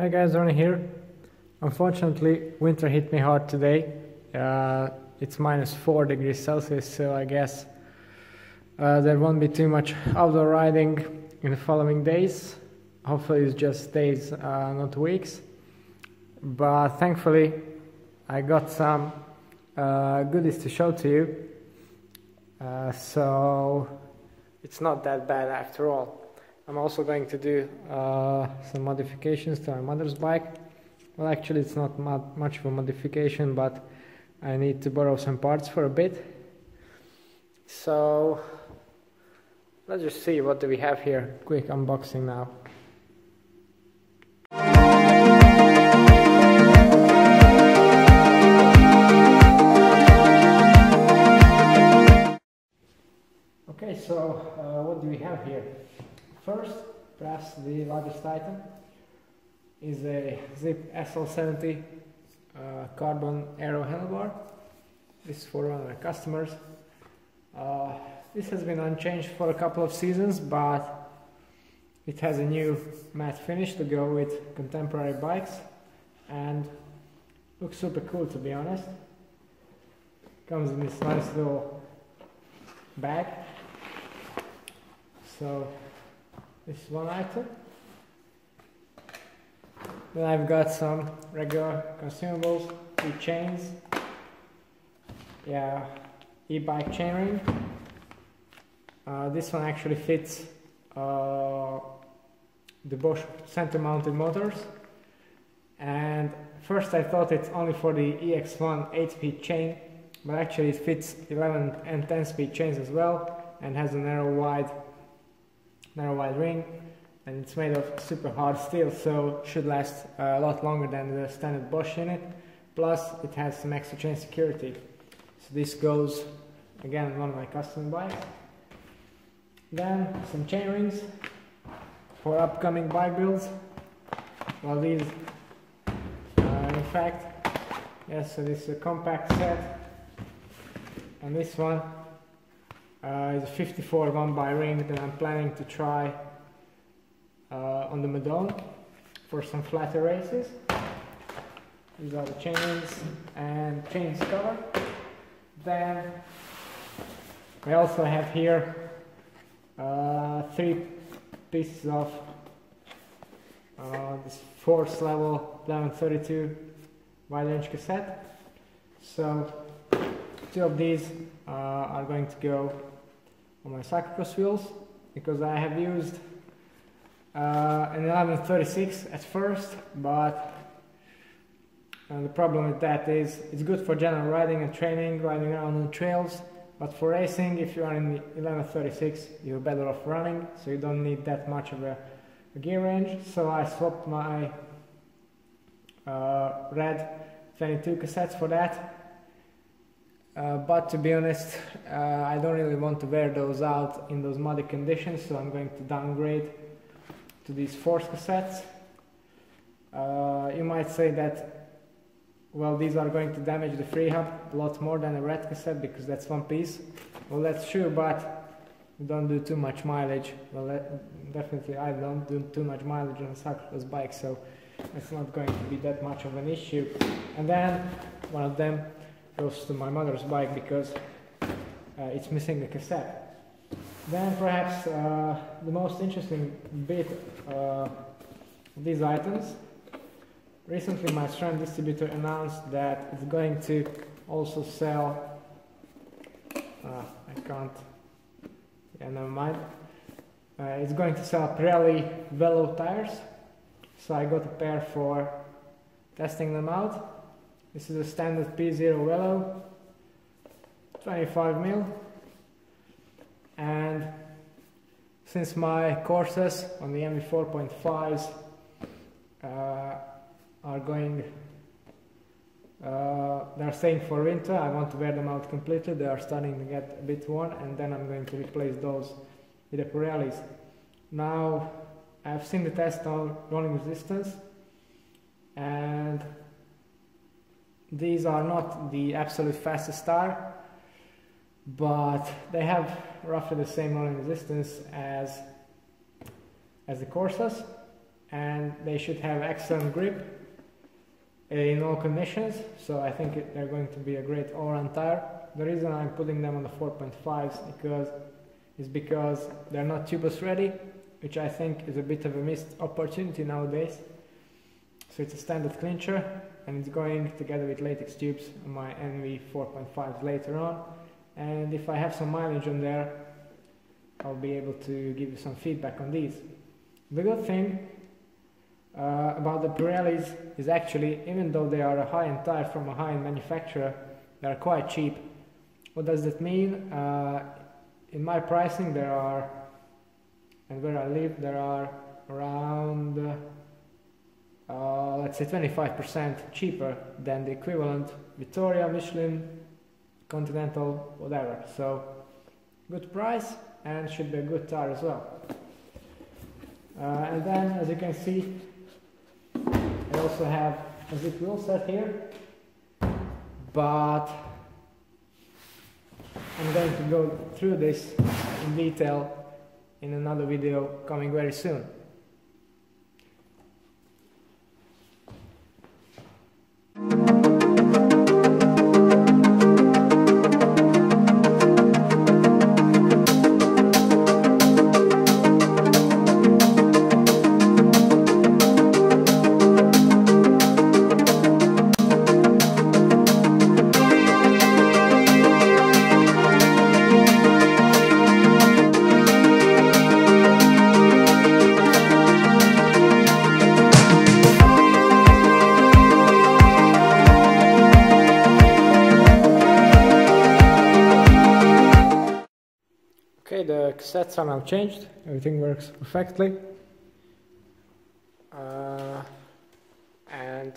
Hi guys, Ronnie here. Unfortunately, winter hit me hard today. It's minus 4 degrees Celsius, so I guess there won't be too much outdoor riding in the following days. Hopefully it's just days, not weeks. But thankfully, I got some goodies to show to you. So it's not that bad after all. I'm also going to do some modifications to my mother's bike. Well, actually it's not much of a modification, but I need to borrow some parts for a bit. So let's just see what do we have here. Quick unboxing now. Okay, so what do we have here? First, perhaps the largest item is a Zipp SL70 carbon aero handlebar. This is for one of my customers. This has been unchanged for a couple of seasons, but it has a new matte finish to go with contemporary bikes and looks super cool, to be honest. Comes in this nice little bag. So this is one item. Then I've got some regular consumables, keychains, e-bike chainring. This one actually fits the Bosch center-mounted motors. And first I thought it's only for the EX1 8-speed chain, but actually it fits 11 and 10-speed chains as well, and has a narrow wide ring, and it's made of super hard steel, so should last a lot longer than the standard Bosch unit. Plus it has some extra chain security. So this goes again on one of my custom bikes. Then some chain rings for upcoming bike builds. Well, these in fact, yes, so this is a compact set, and this one is a 54 1x ring that I'm planning to try on the Madone for some flatter races. These are the chain rings and chains cover. Then we also have here 3 pieces of this force level 1132 wide range cassette. So 2 of these are going to go on my cyclocross wheels, because I have used an 1136 at first, but the problem with that is it's good for general riding and training, riding around on trails, but for racing, if you are in the 1136, you're better off running, so you don't need that much of a gear range. So I swapped my red 22 cassettes for that. But to be honest, I don't really want to wear those out in those muddy conditions, so I'm going to downgrade to these force cassettes. You might say that, well, these are going to damage the free hub a lot more than a red cassette, because that's one piece. Well, that's true, but you don't do too much mileage. Well, definitely I don't do too much mileage on a cyclocross bike, so it's not going to be that much of an issue. And then one of them goes to my mother's bike because it's missing a cassette. Then perhaps the most interesting bit of these items. Recently my Sram distributor announced that it's going to also sell, never mind. It's going to sell Pirelli Velo tires. So I got a pair for testing them out. This is a standard P-Zero Velo, 25mm, and since my courses on the MV4.5s are going, they're staying for winter, I want to wear them out completely. They are starting to get a bit worn, and then I'm going to replace those with the Pirellis. Now, I've seen the test on rolling resistance, and these are not the absolute fastest tire, but they have roughly the same rolling resistance as the Corsas, and they should have excellent grip in all conditions, so I think they're going to be a great all-round tire. The reason I'm putting them on the 4.5s is because they're not tubeless ready, which I think is a bit of a missed opportunity nowadays. So it's a standard clincher, and it's going together with latex tubes on my NV 4.5s later on. And if I have some mileage on there, I'll be able to give you some feedback on these. The good thing about the Pirellis is actually, even though they are a high-end tire from a high-end manufacturer, they are quite cheap. What does that mean? In my pricing there are, and where I live, there are around let's say 25% cheaper than the equivalent Vittoria, Michelin, Continental, whatever. So good price, and should be a good tire as well. And then, as you can see, I also have a Zipp wheel set here, but I'm going to go through this in detail in another video coming very soon. Okay, the cassettes are now changed, everything works perfectly, and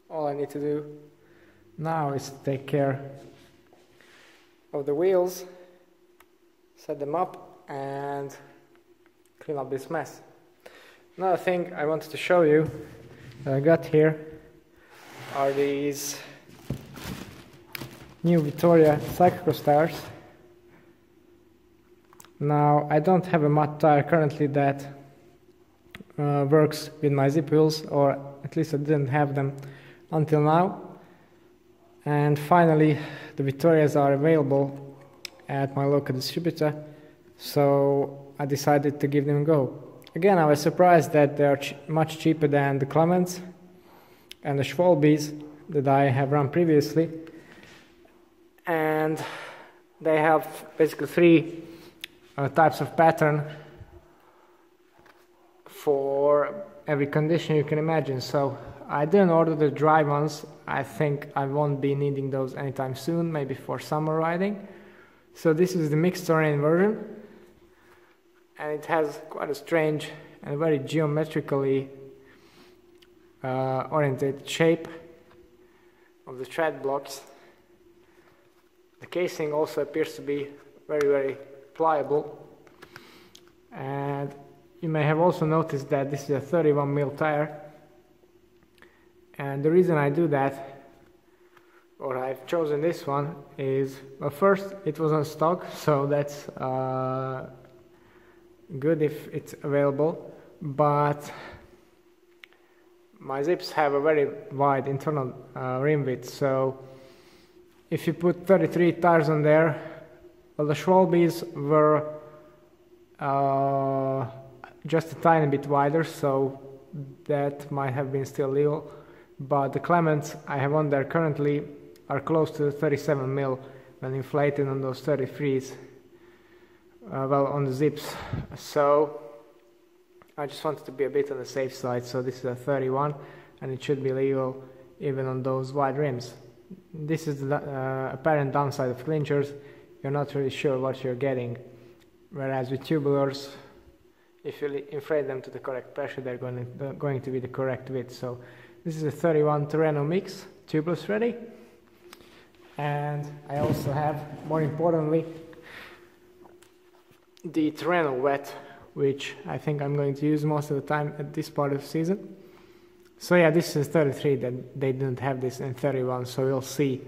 all I need to do now is to take care of the wheels, set them up and clean up this mess. Another thing I wanted to show you that I got here are these new Vittoria cyclocross tires. Now, I don't have a mud tire currently that works with my Zipp wheels, or at least I didn't have them until now. And finally, the Vittorias are available at my local distributor, so I decided to give them a go. Again, I was surprised that they are much cheaper than the Clements and the Schwalbes that I have run previously. And they have basically three types of pattern for every condition you can imagine. So I didn't order the dry ones. I think I won't be needing those anytime soon, maybe for summer riding. So this is the mixed terrain version, and it has quite a strange and very geometrically oriented shape of the tread blocks. The casing also appears to be very pliable, and you may have also noticed that this is a 31mm tire, and the reason I do that, or I've chosen this one, is, well, first it was on stock, so that's good if it's available, but my Zipps have a very wide internal rim width, so if you put 33 tires on there, well, the Schwalbes were just a tiny bit wider, so that might have been still legal, but the Clements I have on there currently are close to 37mm when inflated on those 33s, well, on the Zipps. So I just wanted to be a bit on the safe side, so this is a 31 and it should be legal even on those wide rims. This is the apparent downside of clinchers. You're not really sure what you're getting, whereas with tubulars, if you inflate them to the correct pressure, they're going to be the correct width. So this is a 31 Terreno mix, tubeless ready, and I also have, more importantly, the Terreno wet, which I think I'm going to use most of the time at this part of the season. So yeah, this is 33, that they didn't have this in 31, so we'll see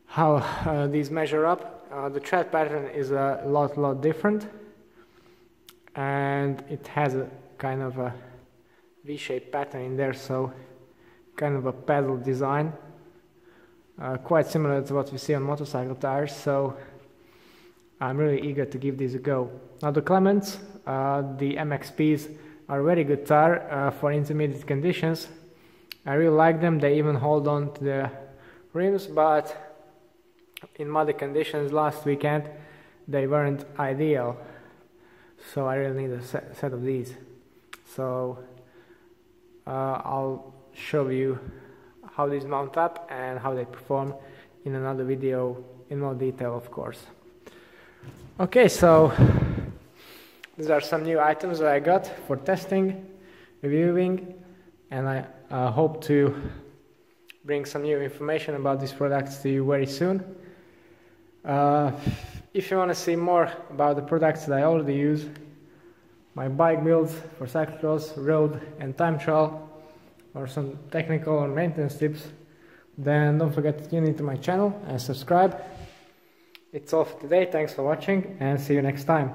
how these measure up. The tread pattern is a lot different, and it has a kind of a V-shaped pattern in there, so kind of a pedal design, quite similar to what we see on motorcycle tires, so I'm really eager to give these a go. Now the Clements, the MXPs, are a very good tire for intermediate conditions. I really like them. They even hold on to the rims, but in muddy conditions last weekend they weren't ideal, so I really need a set of these. So I'll show you how these mount up and how they perform in another video in more detail, of course. Okay, so these are some new items that I got for testing, reviewing, and I hope to bring some new information about these products to you very soon. If you want to see more about the products that I already use, my bike builds for cyclocross, road and time trial, or some technical or maintenance tips, then don't forget to tune into my channel and subscribe. It's all for today. Thanks for watching and see you next time.